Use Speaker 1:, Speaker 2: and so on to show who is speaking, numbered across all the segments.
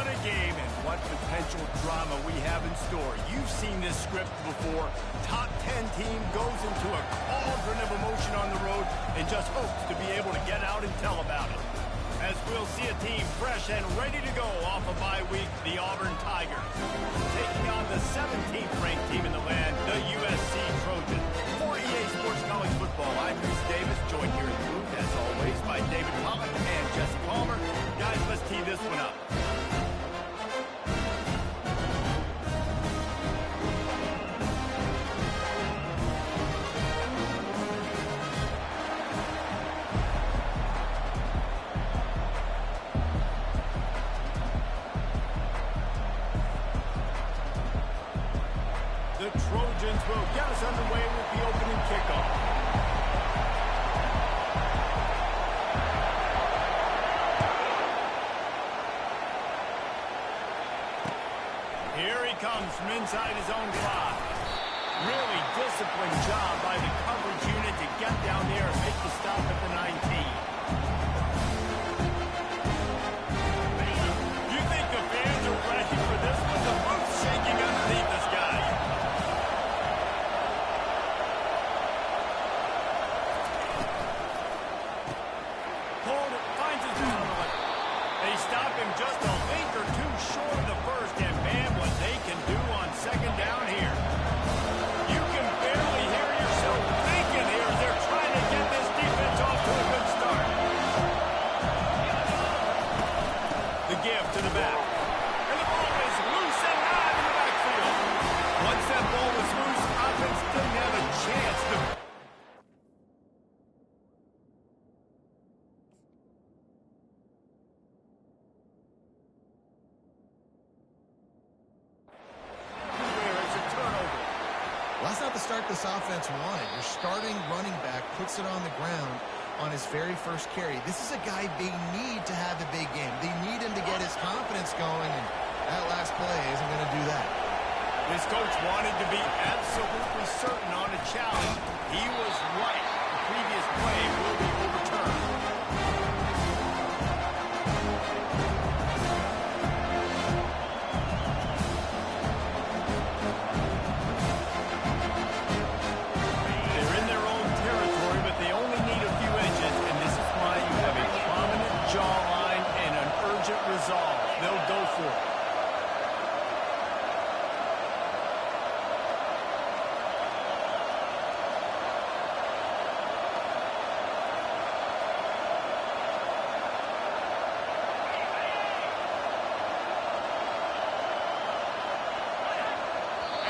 Speaker 1: What a game and what potential drama we have in store. You've seen this script before. Top 10 team goes into a cauldron of emotion on the road and just hopes to be able to get out and tell about it. As we'll see a team fresh and ready to go off a bye week, the Auburn Tigers. Taking on the 17th ranked team in the land, the USC Trojans. For EA Sports College Football, I'm Bruce Davis, joined here in the booth, as always, by David Pollack and Jesse Palmer. Guys, let's tee this one up. The Trojans will get us underway with the opening kickoff. Here he comes from inside his own 5. Really disciplined job by the coverage unit to get down there and make the stop at the 19. You think the fans are ready for this one? The boot's shaking underneath this guy. They stop him just a length or two short of the first, and man, what they can do on second down here. You can barely hear yourself thinking here as they're trying to get this defense off to a good start. The give to the back. And the ball is loose and not in the backfield. Once that ball was loose, offense didn't have a chance to...
Speaker 2: That's not the start this offense wanted. Your starting running back puts it on the ground on his very first carry. This is a guy they need to have a big game. They need him to get his confidence going, and that last play isn't going to do that.
Speaker 1: This coach wanted to be absolutely certain on a challenge. He was right. The previous play will be overturned. They'll go for it.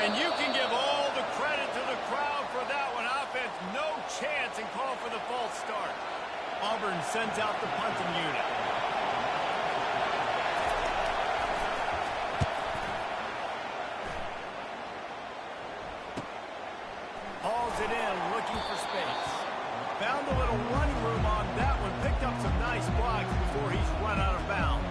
Speaker 1: And you can give all the credit to the crowd for that one. Offense, no chance, and call for the false start. Auburn sends out the punting unit. Hauls it in, looking for space. Found a little running room on that one. Picked up some nice blocks before he's run out of bounds.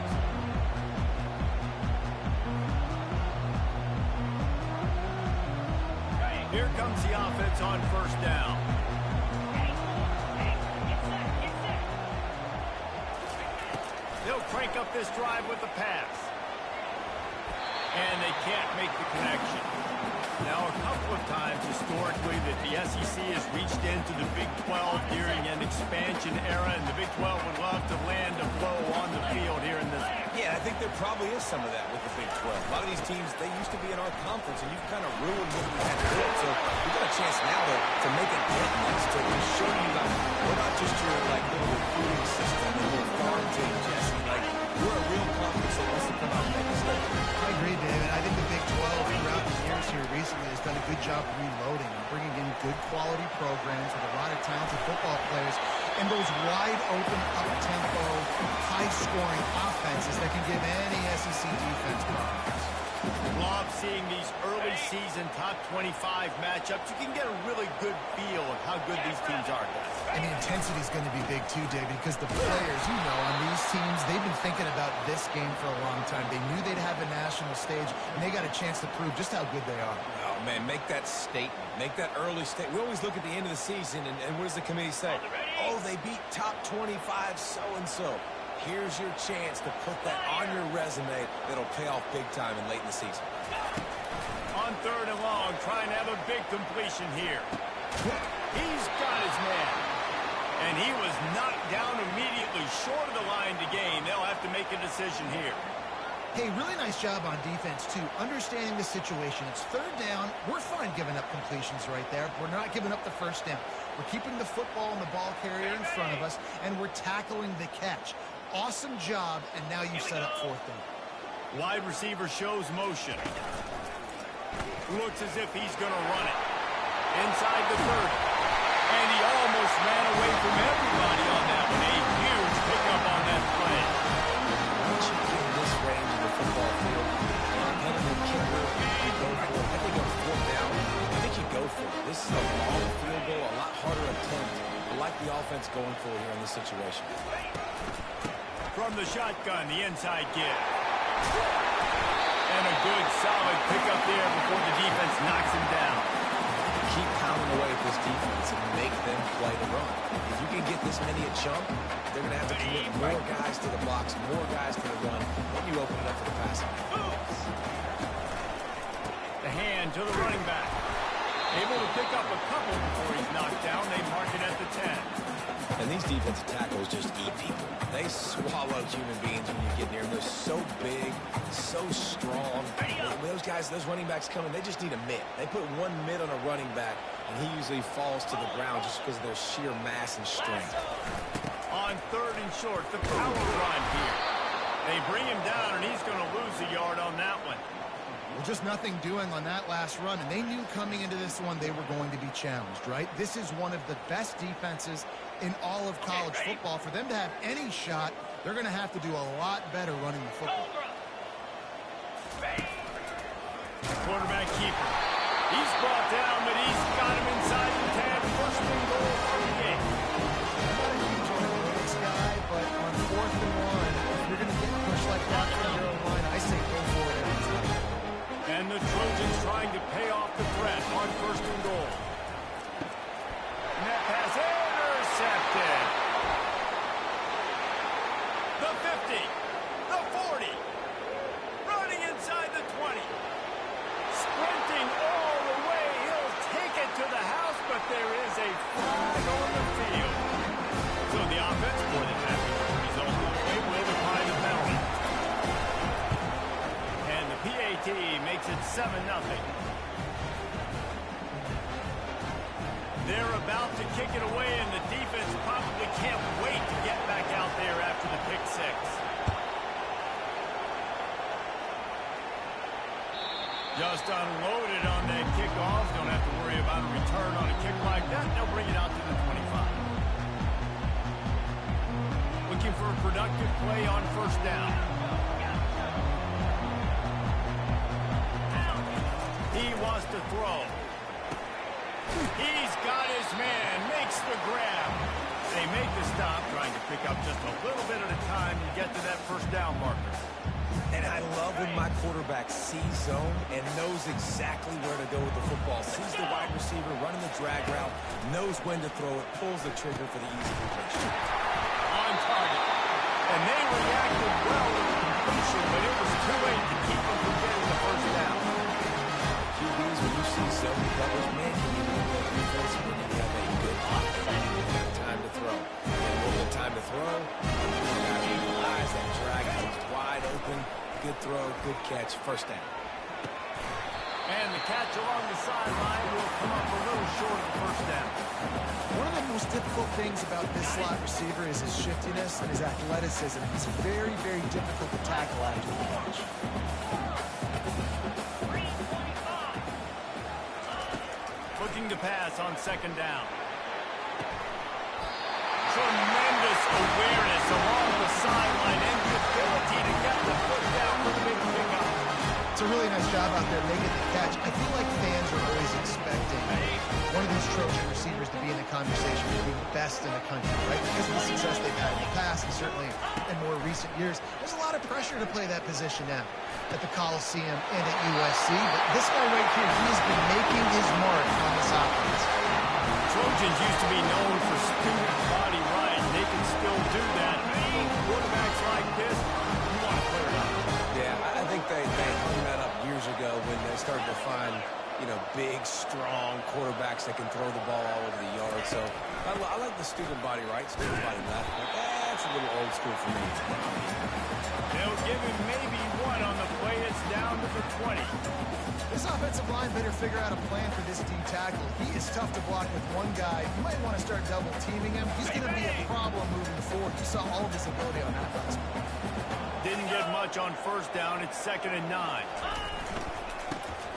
Speaker 1: Here comes the offense on first down. They'll crank up this drive with the pass. And they can't make the connection. Now, a couple of times historically that the SEC has reached into the Big 12 during an expansion era, and the Big 12 would love to land a blow on the field here in this.
Speaker 3: Yeah, I think there probably is some of that with the Big 12. A lot of these teams, they used to be in our conference, and you've kind of ruined what we had built. So we've got a chance now to make a dent in this, to show you that we're not just your like little recruiting system, a little farm team, Jesse. Like, we're a real conference that wants to come out and make a step.
Speaker 2: I agree, David. I think the Big 12 throughout the years here recently has done a good job reloading and bringing in good quality programs with a lot of talented football players and those wide open, up-tempo, high-scoring offenses that can give any SEC defense problems.
Speaker 1: Love seeing these early season top 25 matchups. You can get a really good feel of how good these teams are, guys.
Speaker 2: And the intensity is going to be big too, David, because the players, you know, on these teams, they've been thinking about this game for a long time. They knew they'd have a national stage, and they got a chance to prove just how good they are.
Speaker 3: Oh, man, make that statement. Make that early statement. We always look at the end of the season, and what does the committee say? Oh, they beat top 25 so-and-so. Here's your chance to put that on your resume that'll pay off big time and late in the season.
Speaker 1: On 3rd and long, trying to have a big completion here. He's got his man. And he was knocked down immediately short of the line to gain. They'll have to make a decision here.
Speaker 2: Hey, really nice job on defense, too. Understanding the situation. It's 3rd down. We're fine giving up completions right there. We're not giving up the 1st down. We're keeping the football and the ball carrier in front of us, and we're tackling the catch. Awesome job, and now you set up 4th down.
Speaker 1: Wide receiver shows motion. Looks as if he's going to run it. Inside the 30. And he almost ran away from everybody on that one. A huge pickup on that play.
Speaker 3: Once you get in this range of the football field, depending on kicker, you go for it. I think on 4th down, I think you go for it. This is a long field goal, a lot harder attempt. I like the offense going for it here in this situation.
Speaker 1: From the shotgun, the inside give. And a good, solid pickup there before the defense knocks him down.
Speaker 3: Keep pounding away at this defense and make them play the run. If you can get this many a chunk, they're going to have to commit more guys to the blocks, more guys to the run. Then you open it up for the passing.
Speaker 1: The hand to the running back. Able to pick up a couple before he's knocked down. They mark it at the 10.
Speaker 3: And these defensive tackles just eat people. They swallow human beings when you get near them. They're so big, so strong. When those guys, those running backs come in, they just need a mid. They put one mid on a running back, and he usually falls to the ground just because of their sheer mass and strength.
Speaker 1: On 3rd and short, the power run here. They bring him down, and he's going to lose a yard on that one.
Speaker 2: Well, just nothing doing on that last run, and they knew coming into this one they were going to be challenged, right? This is one of the best defenses in all of college football. For them to have any shot, they're going to have to do a lot better running the football.
Speaker 1: Quarterback keeper. He's brought down, but he's got him inside the 10. 1st and goal for the game.
Speaker 2: I'm not a huge analytics guy, but on 4th and 1, if you're going to get pushed like that from your own line, I say go for it every time.
Speaker 1: And the Trojans trying to pay off the threat on 1st and goal. And that pass intercepted. The 50. The 40. Running inside the 20. Sprinting all the way. He'll take it to the house, but there is a flag on the field. So the offense, more than happy with the result, they will decline the penalty. And the PAT makes it 7-0. They're about to kick it away, and the defense probably can't wait to get back out there after the pick 6. Just unloaded on that kickoff. Don't have to worry about a return on a kick like that. They'll bring it out to the 25. Looking for a productive play on 1st down. He wants to throw. He's got his man, makes the grab. They make the stop, trying to pick up just a little bit at a time to get to that 1st down marker.
Speaker 3: And I love when my quarterback sees zone and knows exactly where to go with the football. Sees the wide receiver running the drag route, knows when to throw it, pulls the trigger for the easy completion.
Speaker 1: On target. And they reacted well with the completion, but it was too late to keep them from getting the 1st down.
Speaker 3: QBs, when you see zone coverage, man, you need to look at defense when you have a good offense. You've got time to throw. You get a little bit of time to throw. Eyes that drag goes wide open. Good throw, good catch, 1st down.
Speaker 1: And the catch along the sideline will come up a little short of the 1st down.
Speaker 2: One of the most difficult things about this slot receiver is his shiftiness and his athleticism. He's very, very difficult to tackle after the catch.
Speaker 1: Looking to pass on 2nd down. Tremendous awareness along the sideline and the ability to get the foot down for the big pickup.
Speaker 2: It's a really nice job out there making the catch. I feel like fans are always expecting one of these Trojan receivers to be in the conversation for being best in the country, right? Because of the success they've had in the past and certainly in more recent years. There's a lot of pressure to play that position now at the Coliseum and at USC. But this guy right here, he has been making his mark on this offense.
Speaker 1: Trojans used to be known for student body right. They can still do that. Quarterbacks
Speaker 3: when they started to find, you know, big, strong quarterbacks that can throw the ball all over the yard. So I like the student body right, student body left. But that's a little old school for me.
Speaker 1: They'll give him maybe one on the play. It's down to the 20.
Speaker 2: This offensive line better figure out a plan for this D tackle. He is tough to block with one guy. You might want to start double teaming him. He's going to be a problem moving forward. You saw all of his ability on that last play.
Speaker 1: Didn't get much on first down. It's 2nd and 9.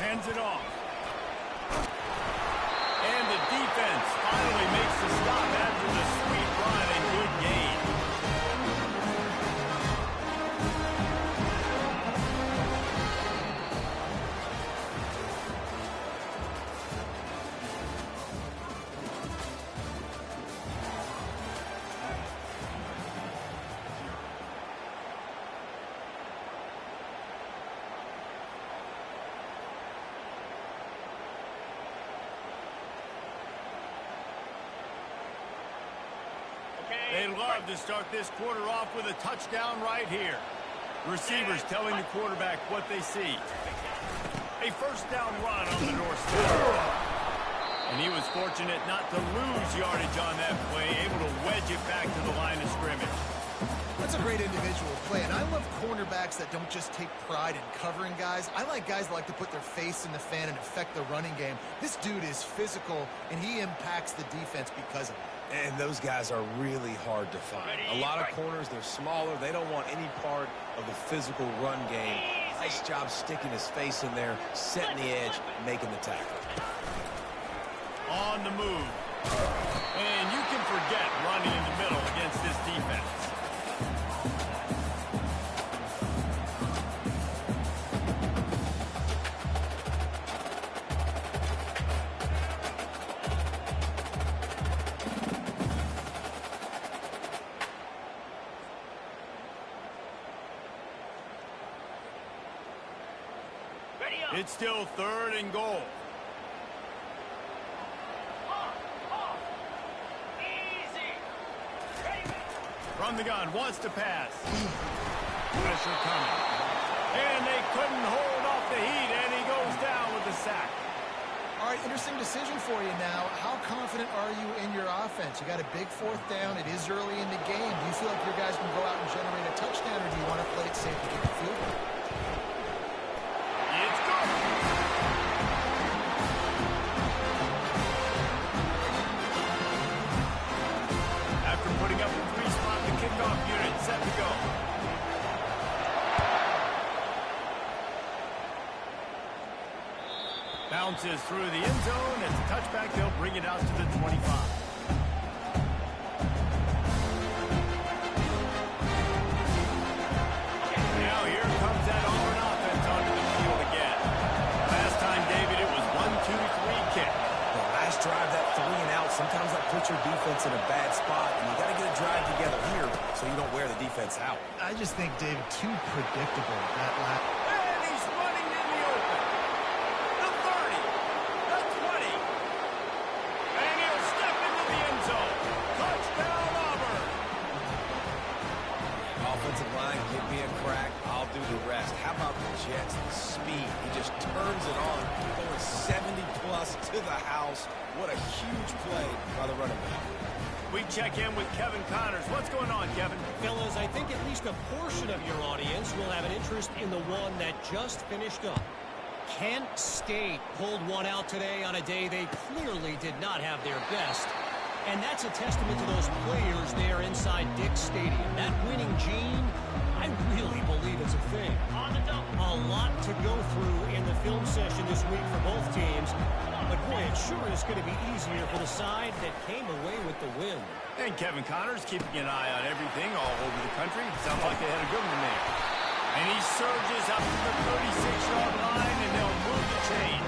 Speaker 1: Hands it off. And the defense finally makes the stop after the sweet run and good gain. They love to start this quarter off with a touchdown right here. Receivers telling the quarterback what they see. A first down run on the doorstep. And he was fortunate not to lose yardage on that play, able to wedge it back to the line of scrimmage.
Speaker 2: That's a great individual play, and I love cornerbacks that don't just take pride in covering guys. I like guys that like to put their face in the fan and affect the running game. This dude is physical, and he impacts the defense because of it.
Speaker 3: And those guys are really hard to find. A lot of corners, they're smaller. They don't want any part of the physical run game. Nice job sticking his face in there, setting the edge, making the tackle.
Speaker 1: On the move. And you can forget running in the middle against this defense. It's still 3rd and goal. From the gun, wants to pass. Pressure coming. And they couldn't hold off the heat, and he goes down with the sack.
Speaker 2: All right, interesting decision for you now. How confident are you in your offense? You got a big 4th down. It is early in the game. Do you feel like your guys can go out and generate a touchdown, or do you want to play it safe to get the field goal?
Speaker 1: Kickoff unit set to go. Bounces through the end zone. It's a touchback. They'll bring it out to the 25. Now here comes that Auburn offense onto the field again. Last time, David, it was 1-2-3 kick.
Speaker 3: The last drive, that 3 and out, sometimes that puts your defense in a bad spot, and you got to get a drive together here so you don't wear the defense out.
Speaker 2: I just think, David, too predictable that last.
Speaker 1: And he's running in the open. The 30, the 20. And he'll step into the end zone. Touchdown, Auburn.
Speaker 3: Offensive line, give me a crack. I'll do the rest. How about the Jets? The speed. He just turns it on. Going 70-plus to the house. What a huge play by the running back.
Speaker 1: We check in with Kevin Connors. What's going on, Kevin?
Speaker 4: Fellas, I think at least a portion of your audience will have an interest in the one that just finished up. Kent State pulled one out today on a day they clearly did not have their best. And that's a testament to those players there inside Dick's Stadium. That winning gene, I really believe it's a thing. A lot to go through in the film session this week for both teams. But boy, it sure is going to be easier for the side that came away with the win.
Speaker 1: And Kevin Connors keeping an eye on everything all over the country. Sounds like they had a good one there. And he surges up to the 36-yard line, and they'll move the chain.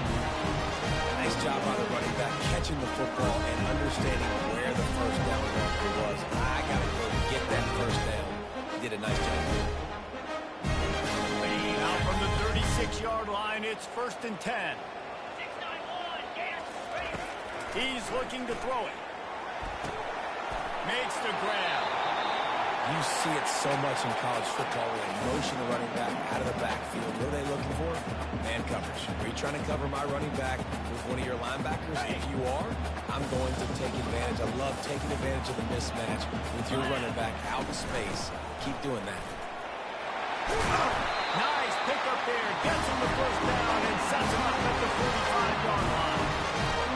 Speaker 3: Nice job by the running back catching the football and understanding where the first down marker was. I got to go get that first down. He did a nice job.
Speaker 1: Now from the 36-yard line, it's 1st and 10. He's looking to throw it. Makes the grab.
Speaker 3: You see it so much in college football when they motion the running back out of the backfield. What are they looking for? Man coverage. trying to cover my running back with one of your linebackers? If you are, I'm going to take advantage. I love taking advantage of the mismatch with your running back out of space. Keep doing that.
Speaker 1: Nice pickup there. Gets him the first down and sets him up at the 45-yard line.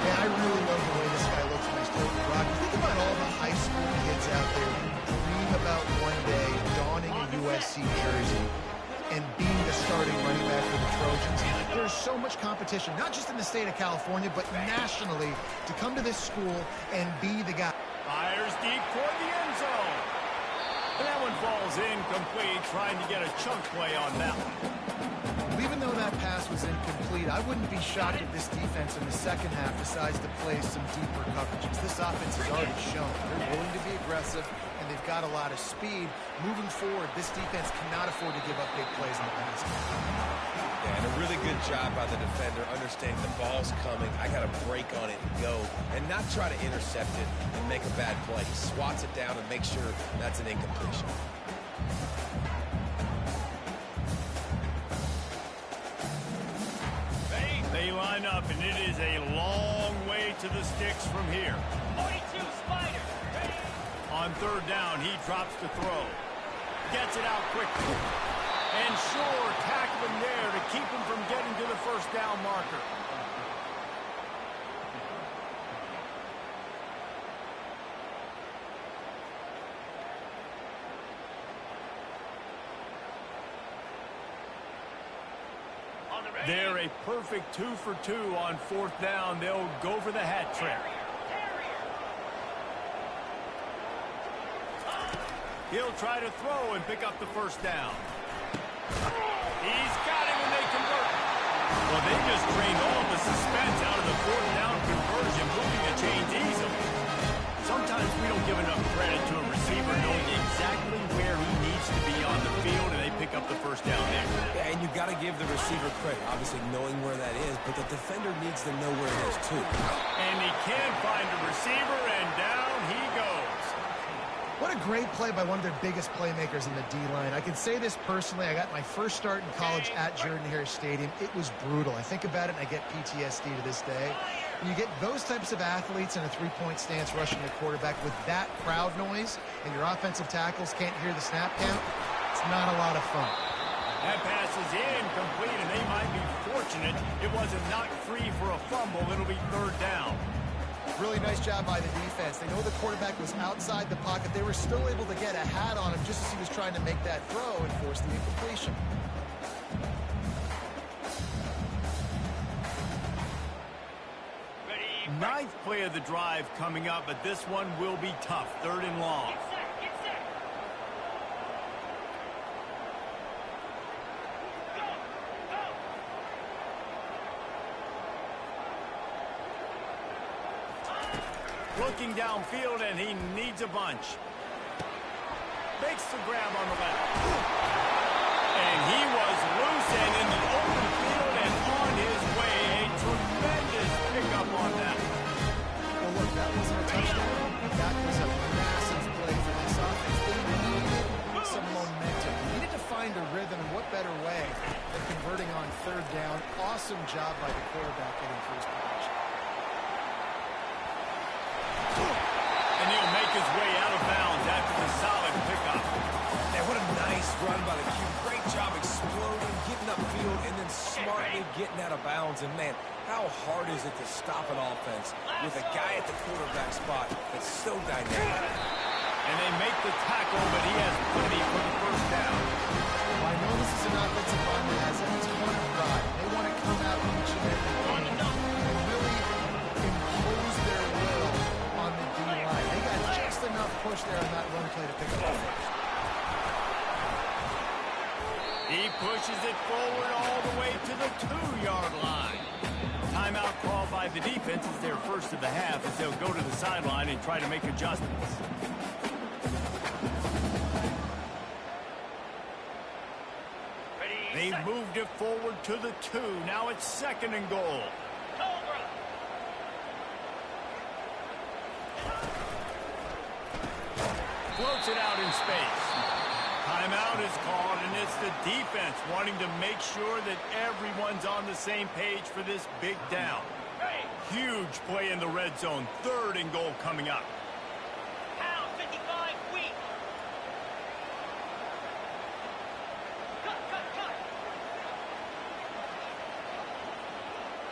Speaker 2: Yeah, I really love the way this guy looks when he's throwing the rock. Think about all the high school kids out there who dream about one day donning a USC jersey and being the starting running back for the Trojans. There's so much competition, not just in the state of California, but nationally, to come to this school and be the guy.
Speaker 1: Fires deep toward the end zone. And that one falls incomplete, trying to get a chunk play on that one.
Speaker 2: Even though that pass was incomplete, I wouldn't be shocked if this defense in the second half decides to play some deeper coverages. This offense has already shown they're willing to be aggressive, and they've got a lot of speed. Moving forward, this defense cannot afford to give up big plays in the passing.
Speaker 3: Yeah, and a really good job by the defender understanding the ball's coming. I got to break on it and go, and not try to intercept it and make a bad play. He swats it down and makes sure that's an incompletion.
Speaker 1: They line up, and it is a long way to the sticks from here.
Speaker 5: 42 Spider. Ready.
Speaker 1: On third down, he drops the throw. Gets it out quickly. And sure, tackle him there to keep him from getting to the first down marker. They're a perfect 2 for 2 on fourth down. They'll go for the hat trick. He'll try to throw and pick up the first down. He's got him and they convert. Well, they just drained all of the suspense out of the fourth down conversion, moving the chains easily. Sometimes we don't give enough credit to a receiver knowing exactly where he needs to be on the field, and they pick up the first down there.
Speaker 3: Yeah, and you've got to give the receiver credit, obviously knowing where that is, but the defender needs to know where it is too.
Speaker 1: And he can find a receiver, and down he goes.
Speaker 2: What a great play by one of their biggest playmakers in the D-line. I can say this personally. I got my first start in college at Jordan-Hare Stadium. It was brutal. I think about it, and I get PTSD to this day. When you get those types of athletes in a three-point stance rushing the quarterback with that crowd noise, and your offensive tackles can't hear the snap count, it's not a lot of fun.
Speaker 1: That pass is incomplete, and they might be fortunate it wasn't knocked free for a fumble. It'll be third down.
Speaker 2: Really nice job by the defense. They know the quarterback was outside the pocket. They were still able to get a hat on him just as he was trying to make that throw and force the incompletion.
Speaker 1: Ninth play of the drive coming up, but this one will be tough. Third and long.
Speaker 5: Get set. Get set.
Speaker 1: Looking downfield, and he needs a bunch. Makes the grab on the left. And he was loose and in the open field and on his way. A tremendous pickup on that.
Speaker 2: Well, look, that wasn't a touchdown. That was a massive play for this offense. They needed some momentum. They needed to find a rhythm, and what better way than converting on third down. Awesome job by the quarterback getting through his protection.
Speaker 1: And he'll make his way out of bounds after the solid pickup.
Speaker 3: Yeah, what a nice run by the Q. Great job exploding, getting upfield, and then smartly getting out of bounds. And, man, how hard is it to stop an offense with a guy at the quarterback spot that's so dynamic?
Speaker 1: And they make the tackle, but he has plenty for the first down.
Speaker 2: Well, I know this is an offensive line that has a ton of pride. They want to come out each and every game and really impose their will on the D-line. They got just enough push there on that run play to pick up the first.
Speaker 1: He pushes it forward all the way to the 2-yard line. Timeout called by the defense is their first of the half as they'll go to the sideline and try to make adjustments. They've moved it forward to the 2. Now it's second and goal. Floats it out in space. Time Timeout is called, and it's the defense wanting to make sure that everyone's on the same page for this big down. Huge play in the red zone. 3rd and goal coming up.
Speaker 5: Pound 55 weak. Cut.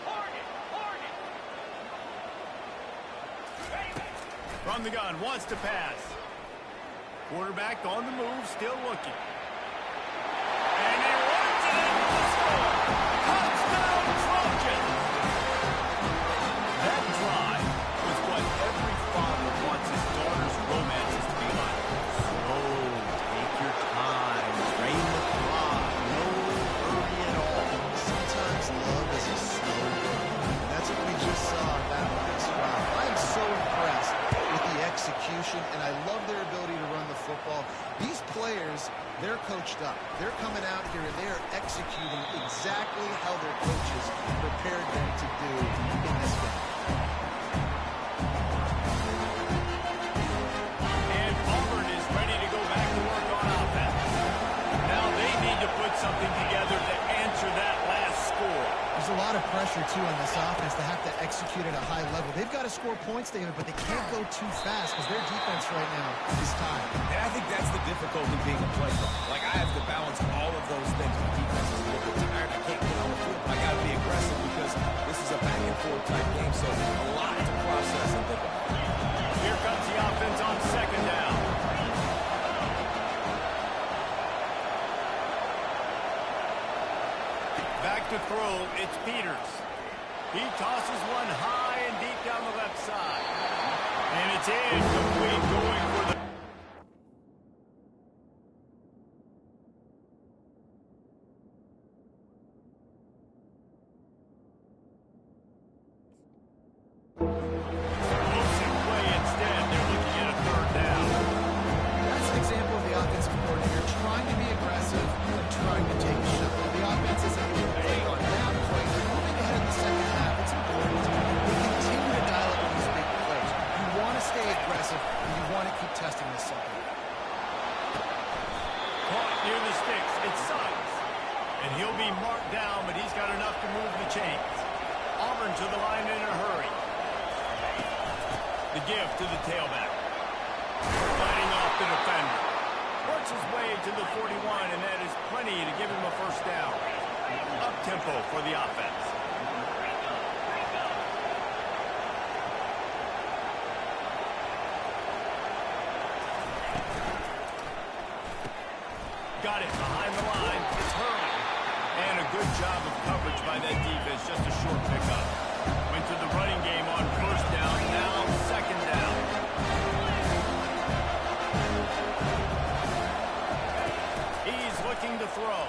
Speaker 5: Hornet. Ready.
Speaker 1: From the gun, wants to pass. Quarterback on the move, still looking. And he runs it into the score. Touchdown, Trojans! That drive was what every father wants his daughter's romances to be like. Slow, take your time, drain the clock, no hurry at all.
Speaker 2: Sometimes love is a slow burn. And that's what we just saw on that last drive. I am so impressed with the execution, and I love their ability to run the football. These players, they're coached up. They're coming out here, and they are executing exactly how their coaches prepared them to do in this game.
Speaker 1: And Auburn is ready to go back to work on offense. Now they need to put something together to answer that last score.
Speaker 2: There's a lot of pressure, too, on this offense to have to execute at a high level. They've got to score points, David, but they can't go too fast because their defense right now is tired.
Speaker 3: And I think that's the difficulty being a play caller. Like, I have to balance all of those things. My defense is a little bit tired. I can't get on the field, but I got to be aggressive because this is a back-and-forth type game, so a lot to process and think about.
Speaker 1: Here comes the offense on 2nd down. Back to throw, it's Peters. He tosses one high and deep down the left side. And it's incomplete, going for the... Explosive play instead. They're looking at a 3rd down.
Speaker 2: That's an example of the offensive coordinator trying to be aggressive and trying to take a shot. The offense isn't playing on down play. They're moving ahead in the second half. It's important. They continue to dial up these big plays. You want to stay aggressive, and you want to keep testing this second.
Speaker 1: Caught near the sticks. It's Suggs. And he'll be marked down, but he's got enough to move the chains. Auburn to the line in a hurry. The give to the tailback. Fighting off the defender. Works his way to the 41, and that is plenty to give him a 1st down. Up-tempo for the offense. Got it behind the line. It's Hurley. And a good job of coverage by that defense. Just a short pickup. Went to the running game on 1st down. Now 2nd down. He's looking to throw.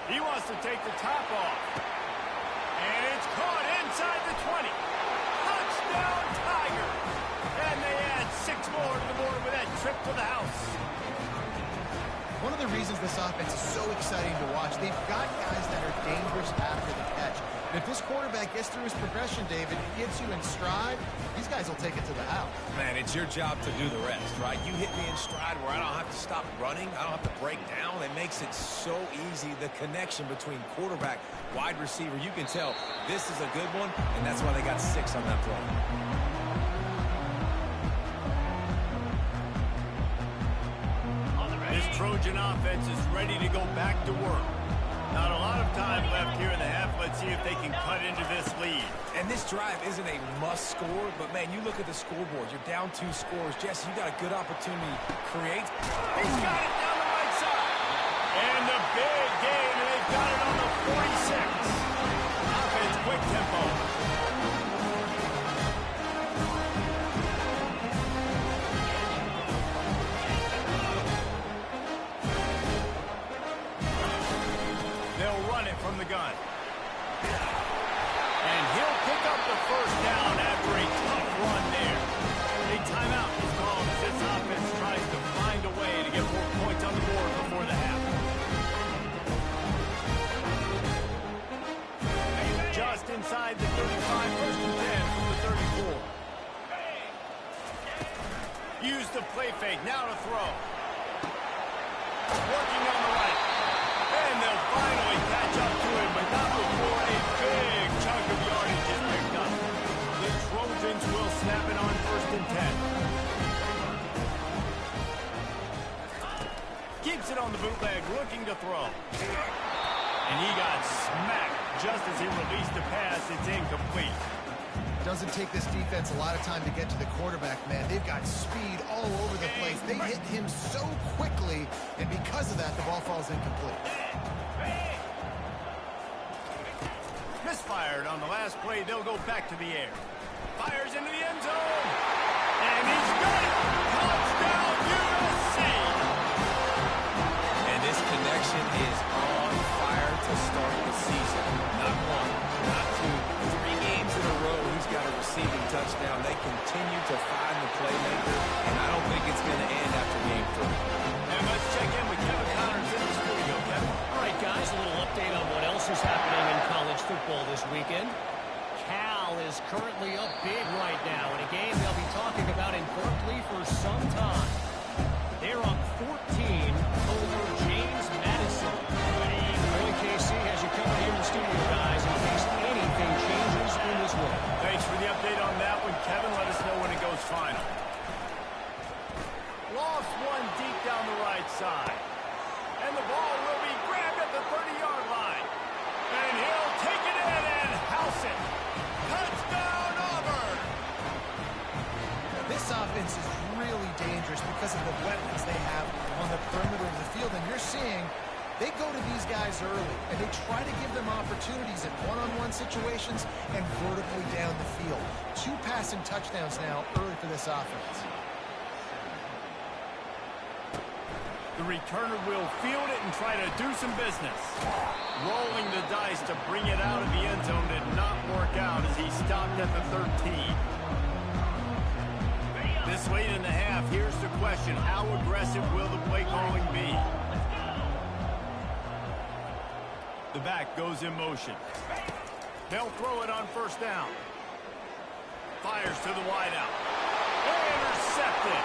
Speaker 1: He wants to take the top off. And it's caught inside the 20. Touchdown, Tigers. And they add 6 more to the board with that trip to the house.
Speaker 2: One of the reasons this offense is so exciting to watch, they've got guys that are dangerous after the catch. And if this quarterback gets through his progression, David, gets you in stride, these guys will take it to the house.
Speaker 3: Man, it's your job to do the rest, right? You hit me in stride where I don't have to stop running. I don't have to break down. It makes it so easy. The connection between quarterback, wide receiver, you can tell this is a good one, and that's why they got 6 on that play.
Speaker 1: This Trojan offense is ready to go back to work. Not a lot of time left here in the half. Let's see if they can cut into this lead.
Speaker 3: And this drive isn't a must score, but, man, you look at the scoreboard. You're down 2 scores. Jesse, you got a good opportunity to create.
Speaker 1: He's got it down the right side. And the big game, and they've got it on the 46. Offense, quick tempo. They'll run it from the gun. And he'll pick up the 1st down after a tough run there. A timeout is called as this offense tries to find a way to get more points on the board before the half. Just inside the 35, 1st and 10 from the 34. Use the play fake, now to throw. working on the right. And they'll finally catch up to him, but not before a big chunk of yardage is picked up. The Trojans will snap it on 1st and 10. Keeps it on the bootleg, looking to throw. And he got smacked just as he released the pass. It's incomplete.
Speaker 2: Doesn't take this defense a lot of time to get to the quarterback, man. They've got speed all over the place. They hit him so quickly, and because of that, the ball falls incomplete.
Speaker 1: Misfired on the last play. They'll go back to the air. Fires into the end zone. And he's got it. Touchdown, USC.
Speaker 3: And this connection is on fire to start the season. Not one, not two, 3 games in a row. He's got a receiving touchdown. They continue to find the playmaker, and I don't think it's going to end after game 3.
Speaker 1: And let's check in with Kevin Connors in the studio. Kevin.
Speaker 4: All right, guys, a little update on what else is happening in college football this weekend. Cal is currently up big right now in a game they'll be talking about in Berkeley for some time. They're up 14 over James Madison. Early KC has you covered here in the studio, guys, in case anything changes in this one.
Speaker 1: Thanks for the update on that one, Kevin. Let us know when it goes final. Lost one deep down the right side. And the ball will be grabbed at the 30-yard line. And he'll take it in and house it. Touchdown, Auburn!
Speaker 2: This offense is really dangerous because of the weapons they have on the perimeter of the field. And you're seeing they go to these guys early, and they try to give them opportunities in one-on-one situations and vertically down the field. 2 passing touchdowns now early for this offense.
Speaker 1: The returner will field it and try to do some business. Rolling the dice to bring it out of the end zone did not work out as he stopped at the 13. This late in the half, here's the question. How aggressive will the play calling be? The back goes in motion. They'll throw it on 1st down. Fires to the wideout. Intercepted.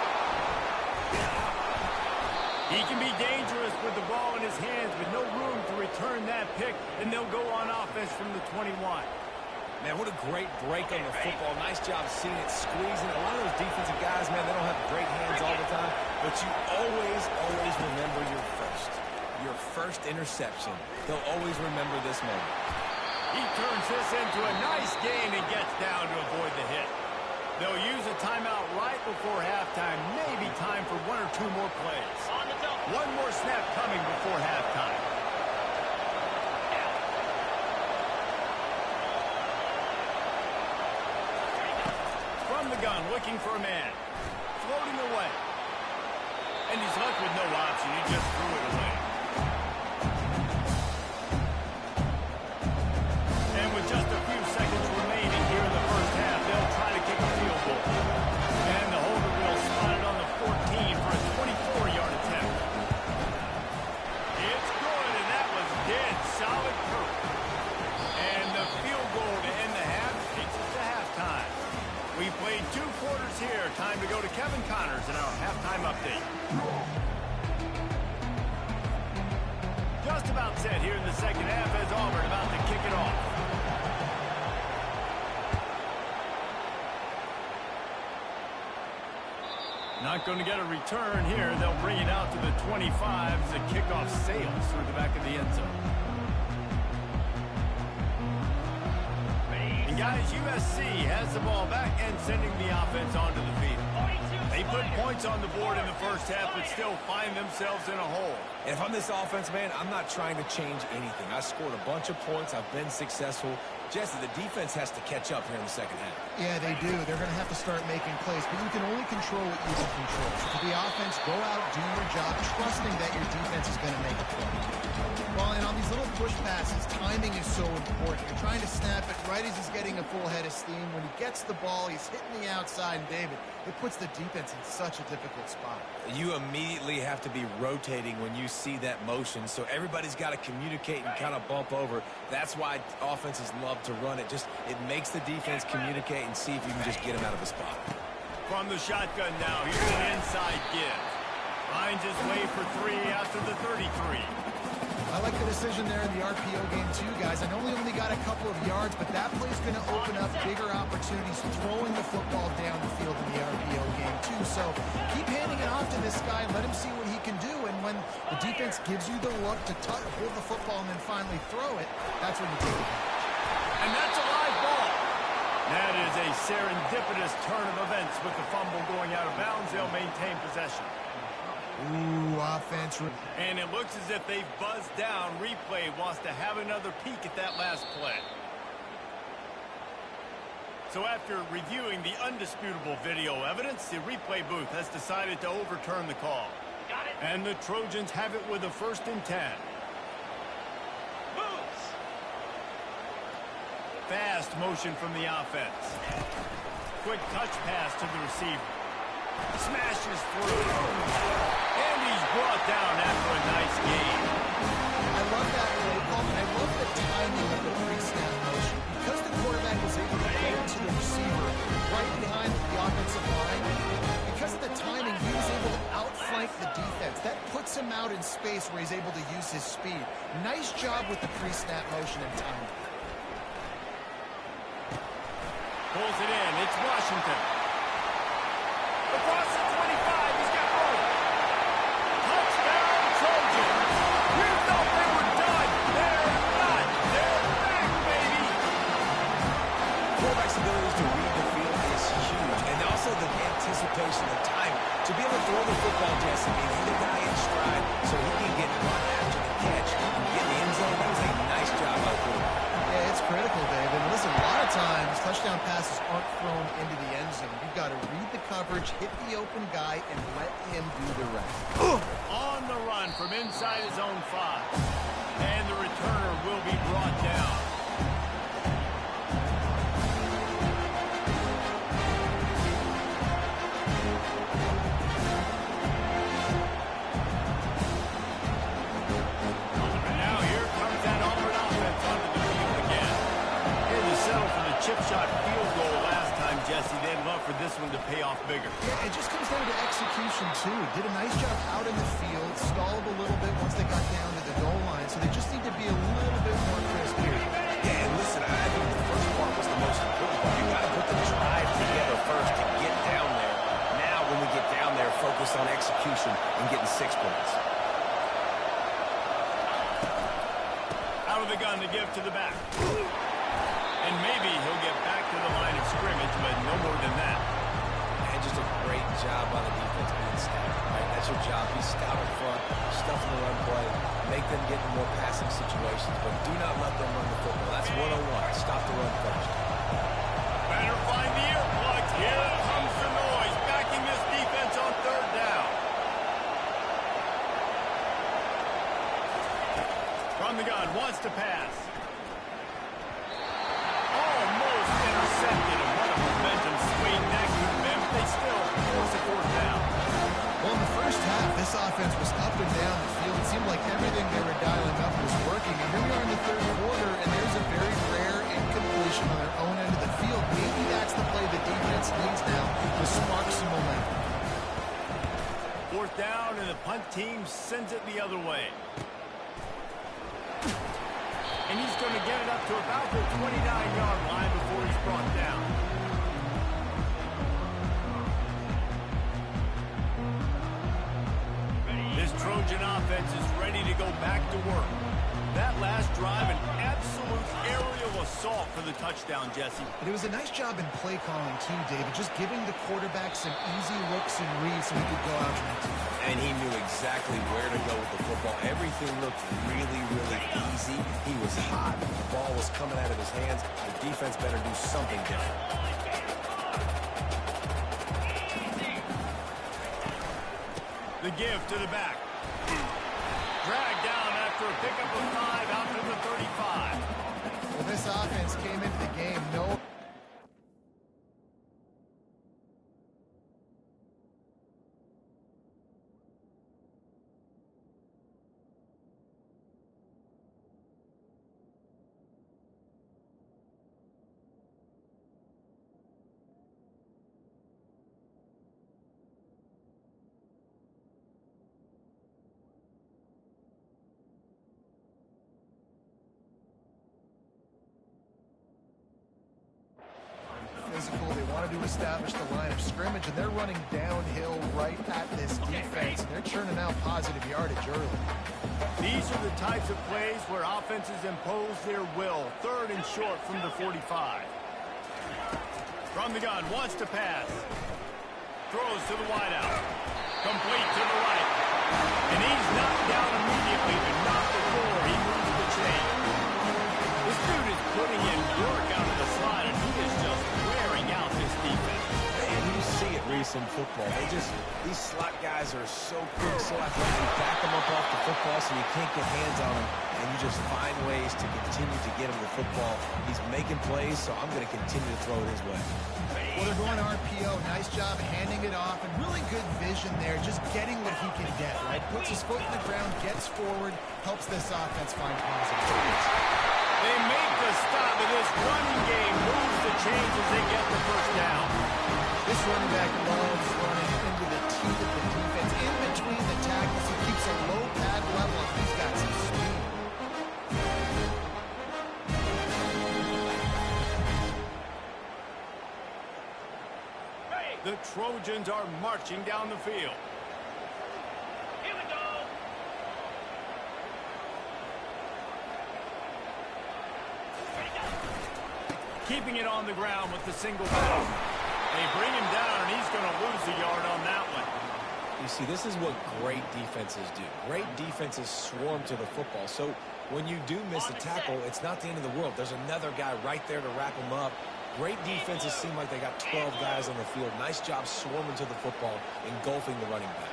Speaker 1: He can be dangerous with the ball in his hands, but no room to return that pick, and they'll go on offense from the 21.
Speaker 3: Man, what a great break on the football. Nice job seeing it squeezing. A lot of those defensive guys, man, they don't have great hands all the time, but you always remember your first interception. They'll always remember this moment.
Speaker 1: He turns this into a nice gain and gets down to avoid the hit. They'll use a timeout right before halftime. Maybe time for 1 or 2 more plays. One more snap coming before halftime. From the gun, looking for a man. Floating away. And he's left with no option. He just threw it away. And with just a few seconds remaining here in the first half, they'll try to kick a field goal. And the holder will spot it on the 14 for a 24-yard attempt. It's good, and that was dead solid proof. And the field goal to end the half takes us to halftime. We played 2 quarters here. Time to go to Kevin Connors in our halftime update. Just about set here in the second half as Auburn about to kick it off. Not going to get a return here. They'll bring it out to the 25 as the kickoff sails through the back of the end zone. And guys, USC has the ball back and sending the offense onto the field. They put points on the board in the first half, but still find themselves in a hole.
Speaker 3: And if I'm this offense, man, I'm not trying to change anything. I scored a bunch of points. I've been successful. Jesse, the defense has to catch up here in the second half.
Speaker 2: Yeah, they do. They're going to have to start making plays, but you can only control what you can control. So for the offense, go out, do your job, trusting that your defense is going to make a play. Well, and on these little push passes, timing is so important. You're trying to snap it right as he's getting a full head of steam. When he gets the ball, he's hitting the outside, and David, it puts the defense in such a difficult spot.
Speaker 3: You immediately have to be rotating when you see that motion, so everybody's got to communicate and kind of bump over. That's why offenses love to run it. It makes the defense communicate and see if you can just get him out of a spot.
Speaker 1: From the shotgun now, here's an inside give. Finds his way for 3 after the 33.
Speaker 2: I like the decision there in the RPO game too, guys. I know we only got a couple of yards, but that play's going to open up bigger opportunities throwing the football down the field in the RPO game too. So keep handing it off to this guy and let him see what he can do. And when the defense gives you the look to hold the football and then finally throw it, that's when you take it.
Speaker 1: And that's a live ball. That is a serendipitous turn of events with the fumble going out of bounds. They'll maintain possession.
Speaker 2: Ooh, offense.
Speaker 1: And it looks as if they've buzzed down. Replay wants to have another peek at that last play. So after reviewing the undisputable video evidence, the replay booth has decided to overturn the call. And the Trojans have it with a 1st and 10.
Speaker 5: Moves.
Speaker 1: Fast motion from the offense. Quick touch pass to the receiver. Smashes through. And he's brought down after a nice gain.
Speaker 2: I love that play call, and I love the timing of the pre-snap motion. Because the quarterback was able to get to the receiver right behind the offensive line, because of the timing, he was able to outflank the defense. That puts him out in space where he's able to use his speed. Nice job with the pre-snap motion and timing.
Speaker 1: Pulls it in. It's Washington. Across the 25. He's got room. Touchdown, Trojans. You thought they were done. They're not. They're back, baby.
Speaker 3: Quarterback's ability to read the field is huge. And also the anticipation, the timing. To be able to throw the football, Jesse, and hit a guy in stride so he can get run after the catch and get in the end zone. That was a nice job by the quarterback.
Speaker 2: Yeah, it's critical, David. Listen, a lot of times touchdown passes aren't thrown into the end zone. You've got to read the coverage, hit the open guy, and let him do the rest.
Speaker 1: On the run from inside his own 5. And the returner will be brought down. Now here comes that Auburn offense onto the field again. Here to settle for the chip shot field goal last time, Jesse. They'd love for this one to pay off bigger.
Speaker 2: Yeah, it just comes down to execution, too. Did a nice job out in the field, stalled a little bit once they got down to the goal line, so they just need to be a little bit more crisp here.
Speaker 3: Yeah, and listen, I think the first part was the most important part. You got to put the drive together first to get down there. Now, when we get down there, focus on execution and getting 6 points.
Speaker 1: Out of the gun to give to the back. And maybe he'll get back to the line of scrimmage, but no more than that.
Speaker 3: And just a great job by the defense being stout, right? That's your job. Be stout in front, stuff in the run play, make them get in more passing situations, but do not let them run the football. That's 101. Stop the run first.
Speaker 1: Better find the earplugs. Here comes the noise, backing this defense on 3rd down. From the gun, wants to pass. Almost intercepted, and what a momentum swing that could have been, but they still force a 4th down.
Speaker 2: Well, in the first half, this offense was up and down the field. It seemed like everything they were dialing up was working. And here we are in the 3rd quarter, and there's a very rare incompletion on their own end of the field. Maybe that's the play the defense needs now to spark some momentum.
Speaker 1: 4th down, and the punt team sends it the other way. And he's going to get it up to about the 29-yard line before he's brought down. This Trojan offense is ready to go back to work. That last drive, an absolute aerial assault for the touchdown, Jesse.
Speaker 2: But it was a nice job in play calling, too, David, just giving the quarterback some easy looks and reads so he could go out and
Speaker 3: And he knew exactly where to go with the football. Everything looked really, really easy. He was hot. The ball was coming out of his hands. The defense better do something different.
Speaker 1: The give to the back. Dragged down after a pickup of 5 out to the 35.
Speaker 2: Well, this offense came into the game no trying to establish the line of scrimmage, and they're running downhill right at this defense. And they're churning out positive yardage early.
Speaker 1: These are the types of plays where offenses impose their will. 3rd and short from the 45. From the gun, wants to pass. Throws to the wideout. Complete to the right. And he's knocked down immediately, but not before he moves the chain. This dude is putting in work out of the slot, and he is just wearing out this defense.
Speaker 3: And you see it, Reese, in football. These slot guys are so quick, so athletic. You back them up off the football so you can't get hands on them, and you just find ways to continue to get him the football. He's making plays, so I'm going to continue to throw it his way.
Speaker 2: Well, they're going RPO. Nice job handing it off, and really good vision there, just getting what he can get, right? Puts his foot in the ground, gets forward, helps this offense find positive points.
Speaker 1: They make the stop, and this running game moves the chains as they get the first down.
Speaker 2: This running back loves running into the teeth of the defense. In between the tackles, he keeps a low pad level, and he's got some speed.
Speaker 1: The Trojans are marching down the field.
Speaker 5: Here we go. Ready, go.
Speaker 1: Keeping it on the ground with the single back. They bring him down, and he's going to lose a yard on that one.
Speaker 3: You see, this is what great defenses do. Great defenses swarm to the football. So when you do miss a tackle, it's not the end of the world. There's another guy right there to wrap him up. Great defenses seem like they got 12 guys on the field. Nice job swarming to the football, engulfing the running back.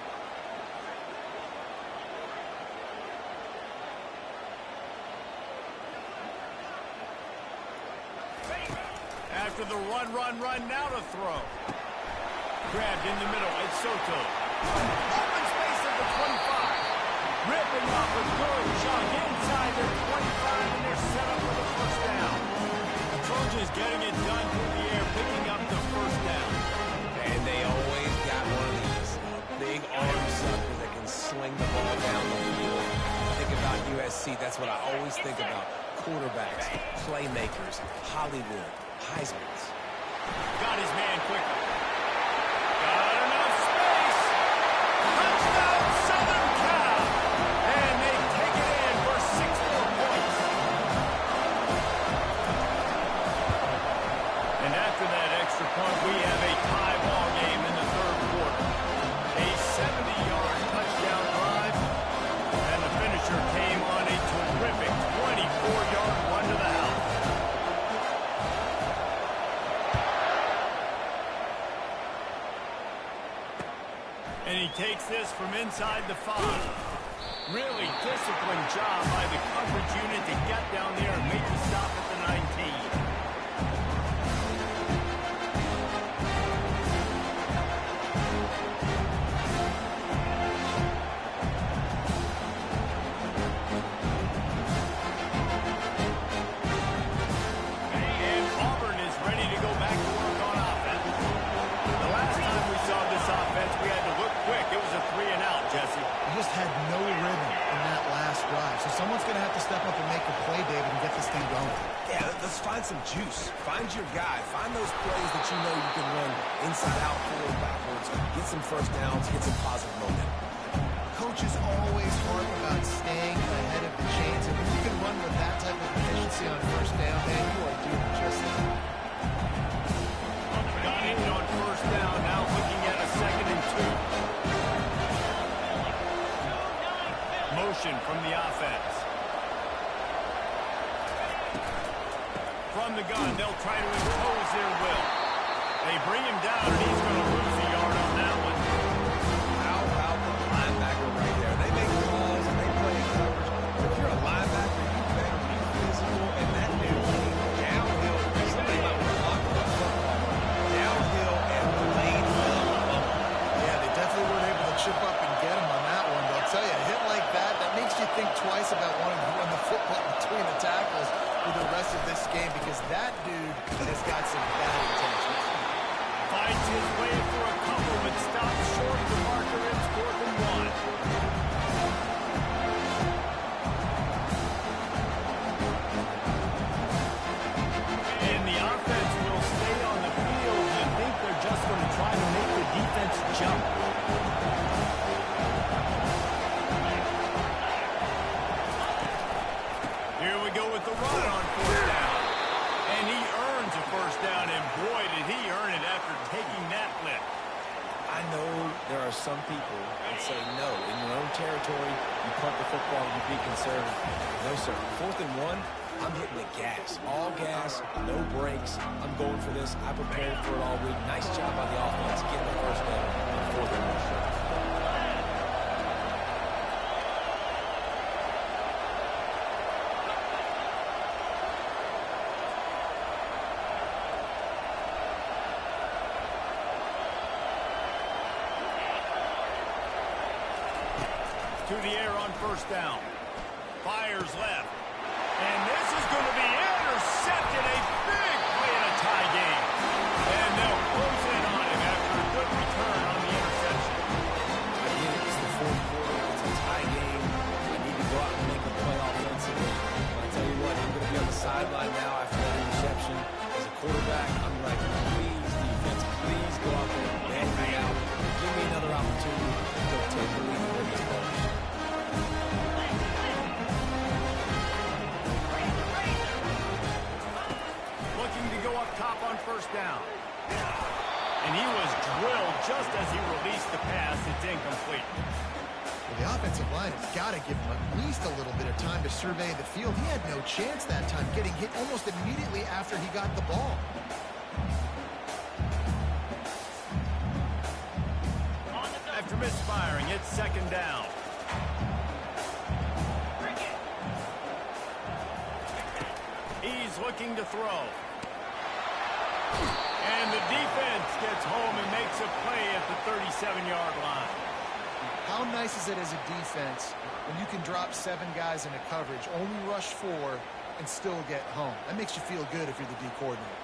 Speaker 1: After the run, now to throw. Grabbed in the middle, it's Soto. Open space at the 25. Ripping up a good chunk inside their 25, and they're set up for the first down. The Trojans getting it done through the air, picking up the first down.
Speaker 3: And they always got one of these. A big arm sucker that can sling the ball down the field. Think about USC. That's what I always think about. Quarterbacks, playmakers, Hollywood, Heismans.
Speaker 1: Got his man quickly. Got enough space. Touchdown, Southern Cal. And they take it in for 6 more points. And after that extra point, we have a tie ball game in the 3rd quarter. A 70-yard touchdown drive. And the finisher came on a terrific 24-yard run to the house. And he takes this from inside the 5. Really disciplined job by the coverage unit to get down there and make the stop at the 19. And Auburn is ready to go back to work on offense. The last time we saw this offense, we had to look quick. It was a 3-and-out, Jesse.
Speaker 2: He just had no rhythm in that last drive. So someone's going to have to step up and make a play, David, and get this thing going.
Speaker 3: Yeah, let's find some juice. Find your guy. Find those plays that you know you can run inside out, forward, backwards. Get some first downs. Get some positive momentum.
Speaker 2: Coaches always harp about staying ahead of the chains. And when you can run with that type of efficiency on first down, man, you are doing just that.
Speaker 1: Got it on first down. Now looking at a 2nd and 2. Motion from the offense. From the gun, they'll try to impose their will. They bring him down, and he's going to lose a yard on that one.
Speaker 3: How about the linebacker right there? They make calls and they play in coverage. But if you're a linebacker, you better be physical. And that dude came downhill. Somebody might want to lock him up. Downhill and laid up.
Speaker 2: Yeah, they definitely weren't able to chip up and get him on that one. But I'll tell you, a hit like that, that makes you think twice about wanting to run the football between the tackles for the rest of this game, because that dude has got some bad intentions.
Speaker 1: Finds his way for a couple, but stops short of the marker. It's 4th and 1. And the offense will stay on the field. You think run on fourth down. And he earns a first down, and boy, did he earn it after taking that lift.
Speaker 3: I know there are some people that say no. In your own territory, you punt the football, you be conservative. No, sir. 4th and 1, I'm hitting the gas. All gas, no brakes. I'm going for this. I prepared for it all week. Nice job by the offense getting the first down on 4th and 1.
Speaker 1: To the air on first down. Fires left. And this is going to be intercepted. A big play in a tie game. And they'll close in on him after a good return on the interception.
Speaker 3: Again, it's the 4th quarter. It's a tie game. I need to go out and make a play offensively. But I tell you what, I'm going to be on the sideline now after that interception. As a quarterback, I'm like, please, defense, please go out there and bail me out. Give me another opportunity to take the lead and win this ball.
Speaker 1: Looking to go up top on first down. And he was drilled just as he released the pass. It's incomplete.
Speaker 2: Well, the offensive line has got to give him at least a little bit of time to survey the field. He had no chance that time, getting hit almost immediately after he got the ball.
Speaker 1: After misfiring, it's second down. He's looking to throw. And the defense gets home and makes a play at the 37-yard line.
Speaker 2: How nice is it as a defense when you can drop 7 guys into coverage, only rush 4, and still get home? That makes you feel good if you're the D coordinator.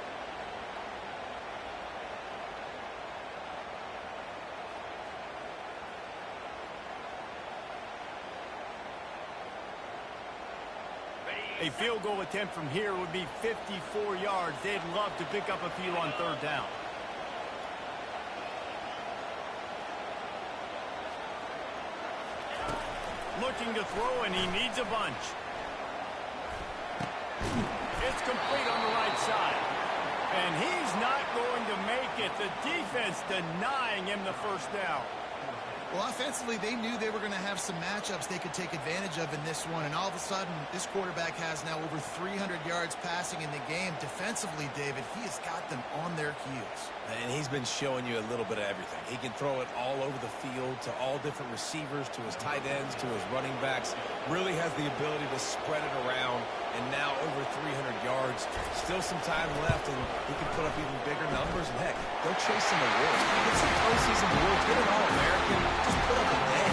Speaker 1: A field goal attempt from here would be 54 yards. They'd love to pick up a few on third down. Looking to throw, and he needs a bunch. It's complete on the right side. And he's not going to make it. The defense denying him the first down.
Speaker 2: Well, offensively, they knew they were going to have some matchups they could take advantage of in this one, and all of a sudden, this quarterback has now over 300 yards passing in the game. Defensively, David, he has got them on their heels.
Speaker 3: And he's been showing you a little bit of everything. He can throw it all over the field to all different receivers, to his tight ends, to his running backs. Really has the ability to spread it around, and now over 300 yards. Still some time left, and he can put up even bigger numbers. And heck, go chase some awards. Get some postseason awards. Get an All-American. Just put up a day.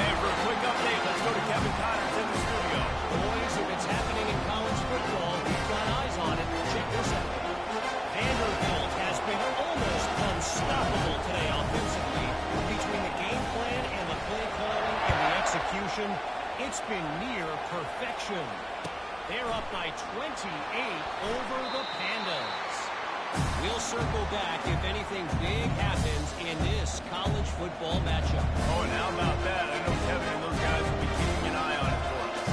Speaker 1: And for a quick update, let's go to Kevin Connors in the studio.
Speaker 4: Boys, if it's happening in college football, we've got eyes on it. Check this out. Vanderbilt has been almost unstoppable today offensively. Between the game plan and the play calling and the execution, it's been near perfection. They're up by 28 over the Pandas. We'll circle back if anything big happens in this college football matchup.
Speaker 1: Oh, and how about that? I know Kevin and those guys will be keeping an eye on it for us.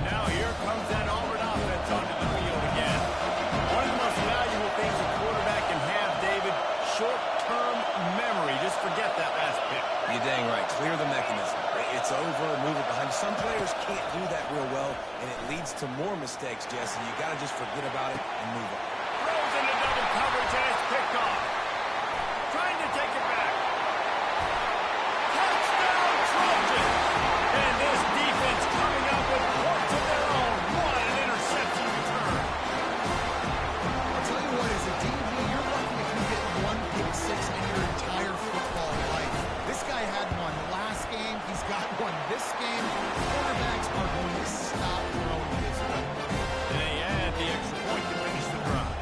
Speaker 1: Now here comes that Auburn offense onto the field again. One of the most valuable things a quarterback can have, David, short-term memory. Just forget that last pick.
Speaker 3: You're dang right. Clear the mechanism. It's over, move it behind. Some players can't do that real well, and it leads to more mistakes, Jesse. You got to just forget about it and move on.
Speaker 1: Throws into double coverage, and it's picked off. Trying to take it back. Touchdown, Trojans! And this defense coming up with points of their own. What an interception return.
Speaker 2: I'll tell you what, as a DB, you're lucky if you get 1 pick 6 in your entire football life. This guy had one last game. He's got one this game. Quarterbacks are going to stop throwing this one.
Speaker 1: And they add the extra point to finish the drive.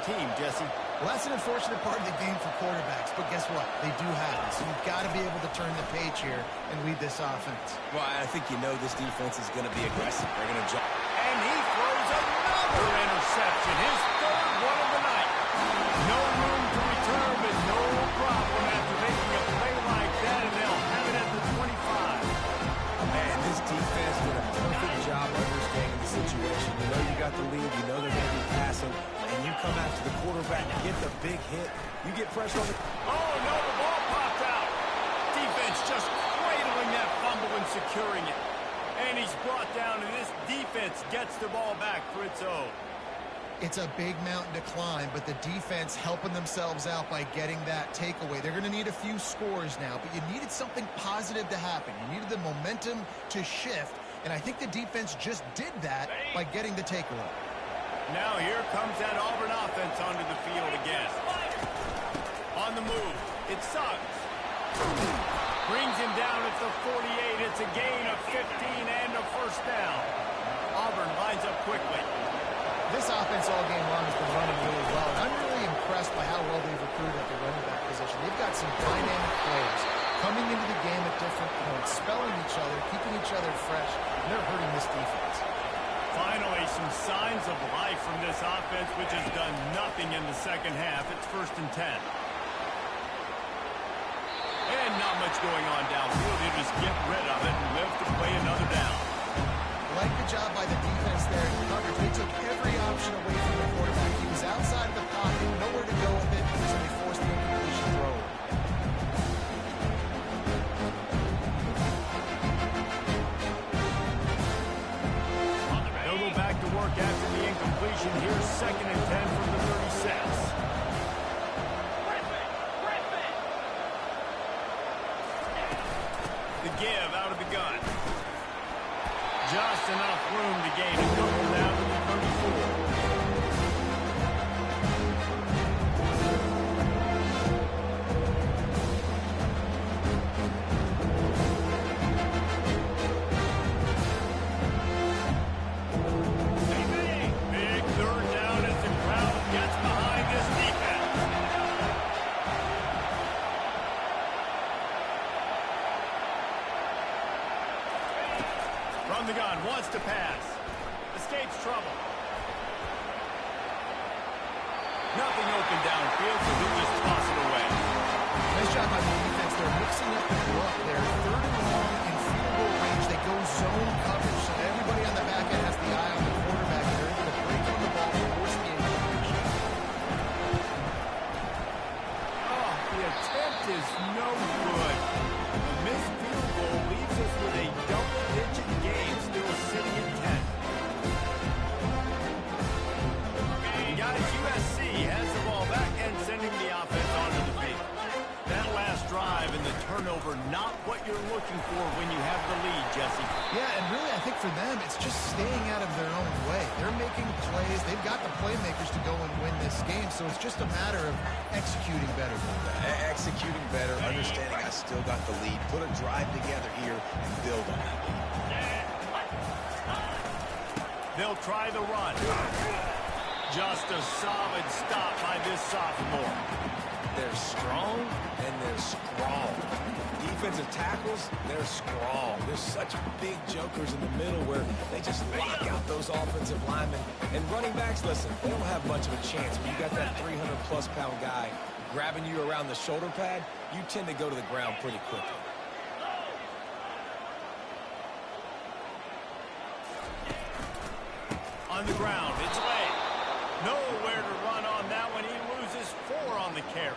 Speaker 1: team, Jesse.
Speaker 2: Well, that's an unfortunate part of the game for quarterbacks, but guess what? They do have it, so you've got to be able to turn the page here and lead this offense.
Speaker 3: Well, I think you know this defense is going to be aggressive. They're going to jump.
Speaker 1: And he throws another interception, his third one of the night. No room to return, but no problem after making a play like that, and they'll have it at the 25.
Speaker 3: Man, this defense did a perfect job understanding the situation. You know you got the lead. You know they're going to be passing. And you come after the quarterback, get the big hit. You get pressure on the...
Speaker 1: Oh, no, the ball popped out. Defense just cradling that fumble and securing it. And he's brought down, and this defense gets the ball back for its own.
Speaker 2: It's a big mountain to climb, but the defense helping themselves out by getting that takeaway. They're going to need a few scores now, but you needed something positive to happen. You needed the momentum to shift, and I think the defense just did that by getting the takeaway.
Speaker 1: Now here comes that Auburn offense onto the field again. On the move, it's Suggs. Brings him down at the 48. It's a gain of 15 and a first down. Auburn lines up quickly.
Speaker 2: This offense all game long has been running really well, and I'm really impressed by how well they've recruited at the running back position. They've got some dynamic players coming into the game at different points, spelling each other, keeping each other fresh, and they're hurting this defense.
Speaker 1: Finally, some signs of life from this offense, which has done nothing in the second half. It's 1st and 10. And not much going on downfield. He'll just get rid of it and live to play another down.
Speaker 2: Like the job by the defense there in coverage. They took every option away from the quarterback. He was outside of the pocket, nowhere to go with it, so they forced the incompletion throw.
Speaker 1: They'll go back to work after the incompletion. Here's 2nd and 10 from the 36. The give out of the gun. Just enough room to gain a couple down to the 34. Big 3rd down as the crowd gets behind this defense. From the gun, wants to pass. Escapes trouble. Nothing open downfield, so he'll just toss it away.
Speaker 2: Nice job by the defense. They're mixing up the block there. 3rd and long in field goal range. They go zone coverage, so everybody on the back end has the eye on the quarterback. They're able to break on the ball, force the incompletion.
Speaker 1: Oh, the attempt is no good. A missed field goal leaves us with a double-digit game, still sitting at 10. And guys, USC has the ball back and sending the offense onto the field. That last drive and the turnover, not what you're looking for when you have the lead, Jesse.
Speaker 2: Yeah, and really, I think for them, it's just staying out of their own way. They're making plays. They've got the playmakers to go and win this game, so it's just a matter of executing better.
Speaker 3: Executing better, understanding I still got the lead. Put a drive together here and build on that lead.
Speaker 1: They'll try the run. Just a solid stop by this sophomore.
Speaker 3: They're strong and they're strong. Defensive tackles, they're strong. There's such big jokers in the middle where they just lock out those offensive linemen. And running backs, listen, they don't have much of a chance. When you got that 300-plus pound guy grabbing you around the shoulder pad, you tend to go to the ground pretty quickly.
Speaker 1: On the ground, it's late. Nowhere to run on that one. He loses 4 on the carry.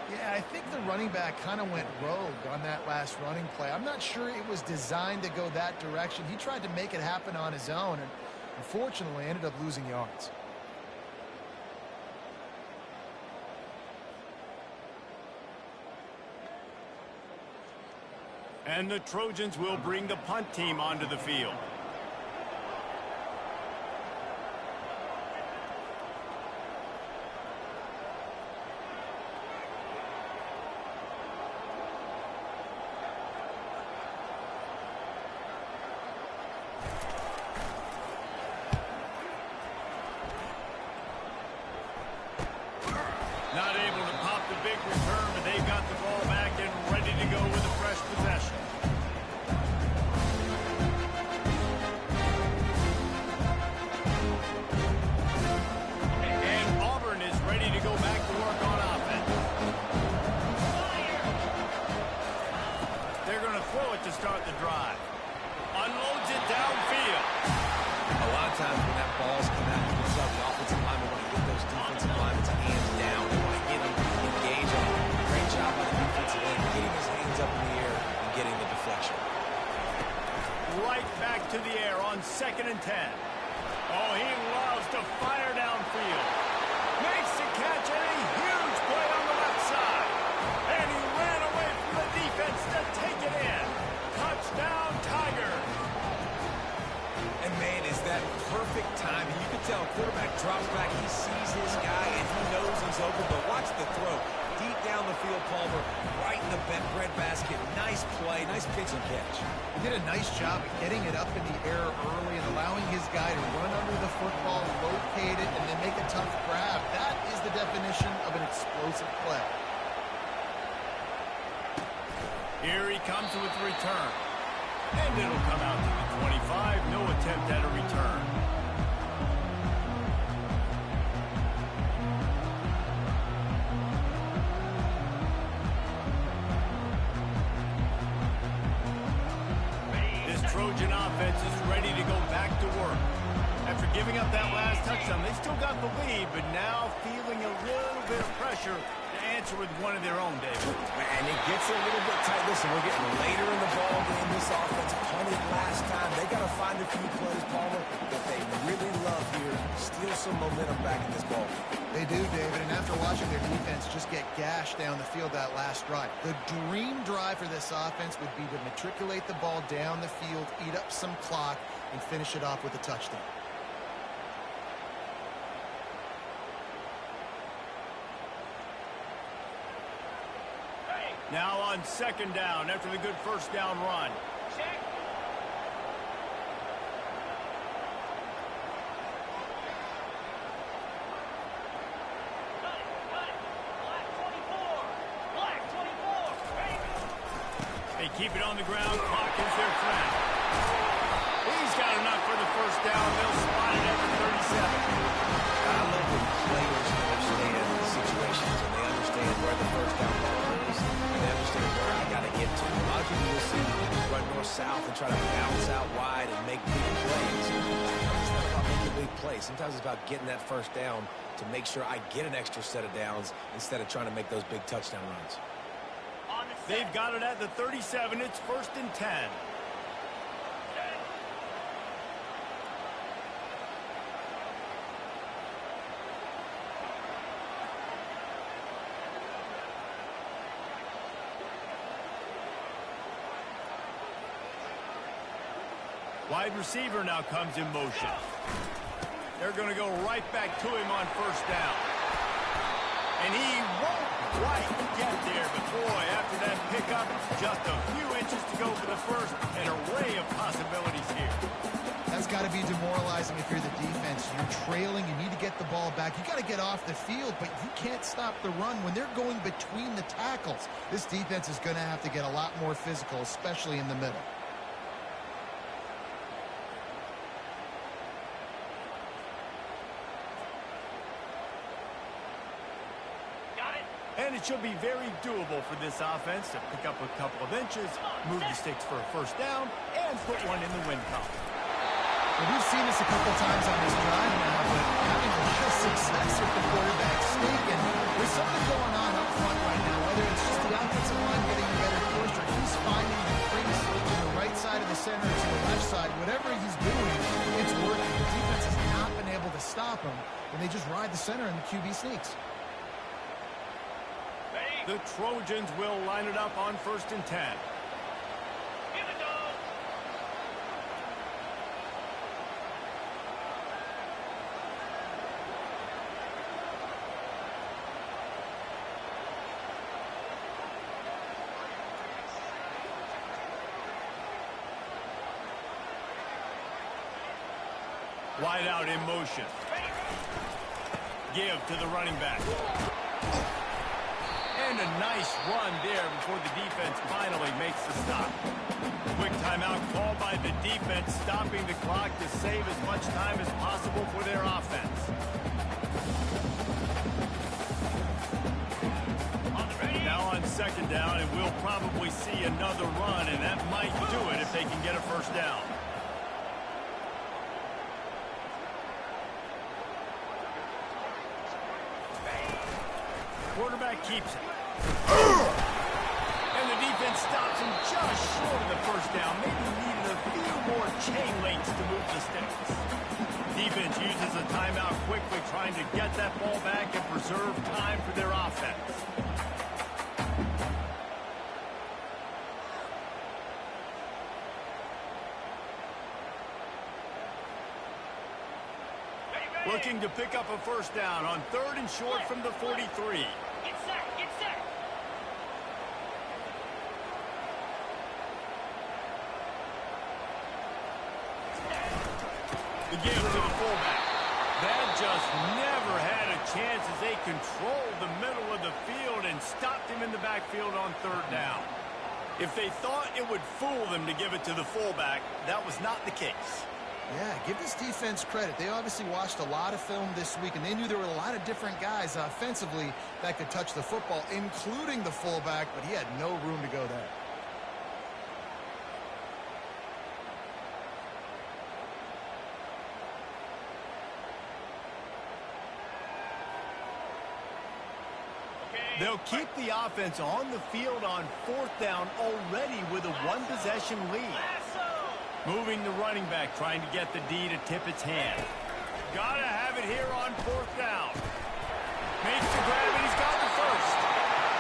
Speaker 2: Yeah, I think the running back kind of went rogue on that last running play. I'm not sure it was designed to go that direction. He tried to make it happen on his own, and unfortunately ended up losing yards.
Speaker 1: And the Trojans will bring the punt team onto the field. They're going to throw it to start the drive. Unloads it downfield.
Speaker 3: A lot of times when that ball's coming out, you can tell the offensive linemen want to get those defensive linemen's hands down. They want to get them engaged on it. Great job by the defensive end, getting his hands up in the air and getting the deflection.
Speaker 1: Right back to the air on 2nd and 10. Oh, he loves to fire downfield. Makes the catch and a huge play on the left side. And he ran away from the defense to take it in. Touchdown, Tigers.
Speaker 3: And, man, is that perfect timing. You can tell quarterback drops back. He sees his guy, and he knows he's open. But watch the throw. Deep down the field, Palmer, right in the breadbasket. Nice play, nice pitch and catch.
Speaker 2: He did a nice job of getting it up in the air early and allowing his guy to run under the football, locate it, and then make a tough grab. That is the definition of an explosive play.
Speaker 1: Here he comes with the return. And it'll come out to the 25. No attempt at a return. This Trojan offense is ready to go back to work. After giving up that last touchdown, they still got the lead, but now feeling a little bit of pressure to answer with one of their own, David.
Speaker 3: And it gets a little bit tight. Listen, we're getting later in the ball game. This offense punted last time. They got to find a few plays, Palmer, that they really love here. Steal some momentum back in this ball game.
Speaker 2: They do, David, and after watching their defense just get gashed down the field that last drive, the dream drive for this offense would be to matriculate the ball down the field, eat up some clock, and finish it off with a touchdown.
Speaker 1: Now on 2nd down after the good first down run.
Speaker 5: Check. Cut it. Black 24. Black 24. Ready.
Speaker 1: They keep it on the ground. Clock is their friend. He's got enough for the first down. They'll slide it at the 37.
Speaker 3: I love when players understand the situations and they understand where the first down ball is and they understand where I got to get to. A lot of people will see run north-south and try to bounce out wide and make big plays. Sometimes it's not about making a big play. Sometimes it's about getting that first down to make sure I get an extra set of downs instead of trying to make those big touchdown runs.
Speaker 5: On the set.
Speaker 1: They've got it at the 37. It's 1st and 10. Wide receiver now comes in motion. They're going to go right back to him on 1st down. And he won't quite get there, but boy, after that pickup, just a few inches to go for the first. An array of possibilities here.
Speaker 2: That's got to be demoralizing if you're the defense. You're trailing, you need to get the ball back. You got to get off the field, but you can't stop the run when they're going between the tackles. This defense is going to have to get a lot more physical, especially in the middle.
Speaker 1: And it should be very doable for this offense to pick up a couple of inches, move the sticks for a first down, and put one in the win column.
Speaker 2: Well, we've seen this a couple times on this drive now, but having a lot of success with the quarterback sneak, and there's something going on up front right now, whether it's just the offensive line getting a better push or he's finding the crease to the right side of the center to the left side. Whatever he's doing, it's working. The defense has not been able to stop him, and they just ride the center and the QB sneaks.
Speaker 1: The Trojans will line it up on 1st and 10.
Speaker 5: Give it, dog.
Speaker 1: Wide out in motion. Give to the running back. And a nice run there before the defense finally makes the stop. Quick timeout called by the defense, stopping the clock to save as much time as possible for their offense. Now on 2nd down, and we'll probably see another run first down. Quarterback keeps it. And the defense stops him just short of the first down. Maybe needed a few more chain links to move the sticks. Defense uses a timeout quickly, trying to get that ball back and preserve time for their offense. Looking to pick up a first down on 3rd and short from the 43.
Speaker 5: Get set, get set.
Speaker 1: The give to the fullback. That just never had a chance as they controlled the middle of the field and stopped him in the backfield on 3rd down. If they thought it would fool them to give it to the fullback, that was not the case.
Speaker 2: Yeah, give this defense credit. They obviously watched a lot of film this week, and they knew there were a lot of different guys offensively that could touch the football, including the fullback, but he had no room to go there.
Speaker 1: They'll keep the offense on the field on 4th down already with a one-possession lead. Moving the running back, trying to get the D to tip its hand. Gotta have it here on 4th down. Makes the grab, and he's got the first.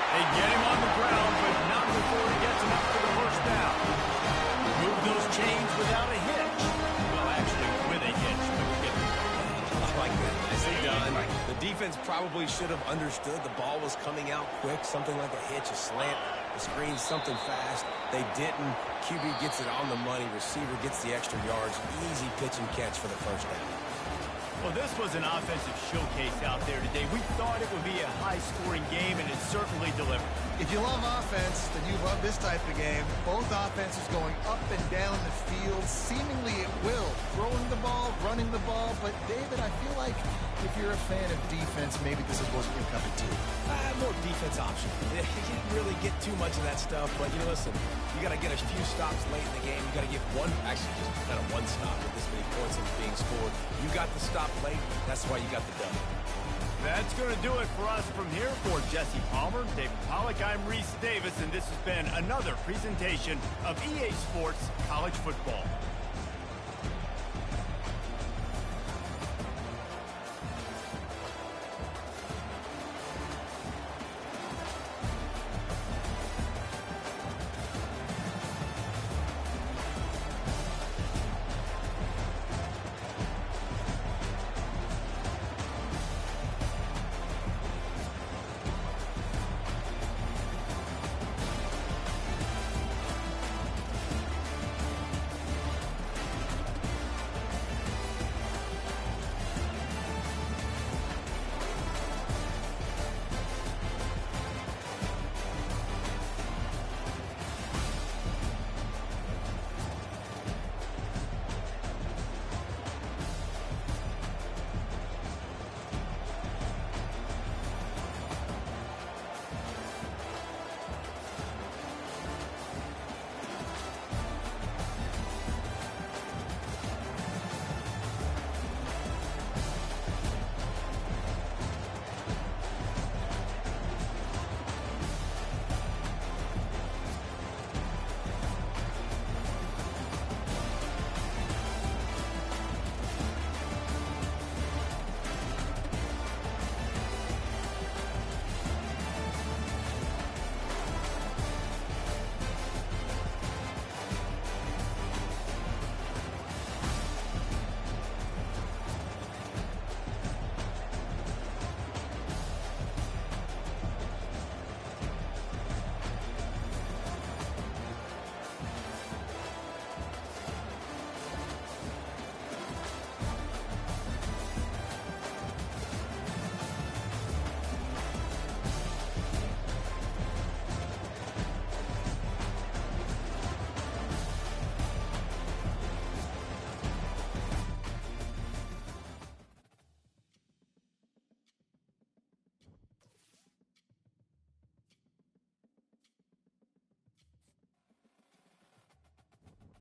Speaker 1: They get him on the ground, but not before he gets enough for the first down. Move those chains without a hitch. Well, actually, with a hitch, but you get the
Speaker 3: I like that. Nicely done. The defense probably should have understood the ball was coming out quick, something like a hitch, a slant, a screen, something fast. They didn't. QB gets it on the money. Receiver gets the extra yards. Easy pitch and catch for the first down.
Speaker 1: Well, this was an offensive showcase out there today. We thought it would be a high-scoring game, and it certainly delivered.
Speaker 2: If you love offense, then you love this type of game. Both offenses going up and down the field, seemingly at will. Throwing the ball, running the ball. But, David, I feel like if you're a fan of defense, maybe this is wasn't your cup of tea.
Speaker 3: More defense option. You didn't really get too much of that stuff, but, listen, you got to get a few stops late in the game. You got to get actually just kind of one stop with this many points being scored. You got the stop late. That's why you got the dub.
Speaker 1: That's going to do it for us from here. For Jesse Palmer, David Pollack, I'm Reese Davis, and this has been another presentation of EA Sports College Football.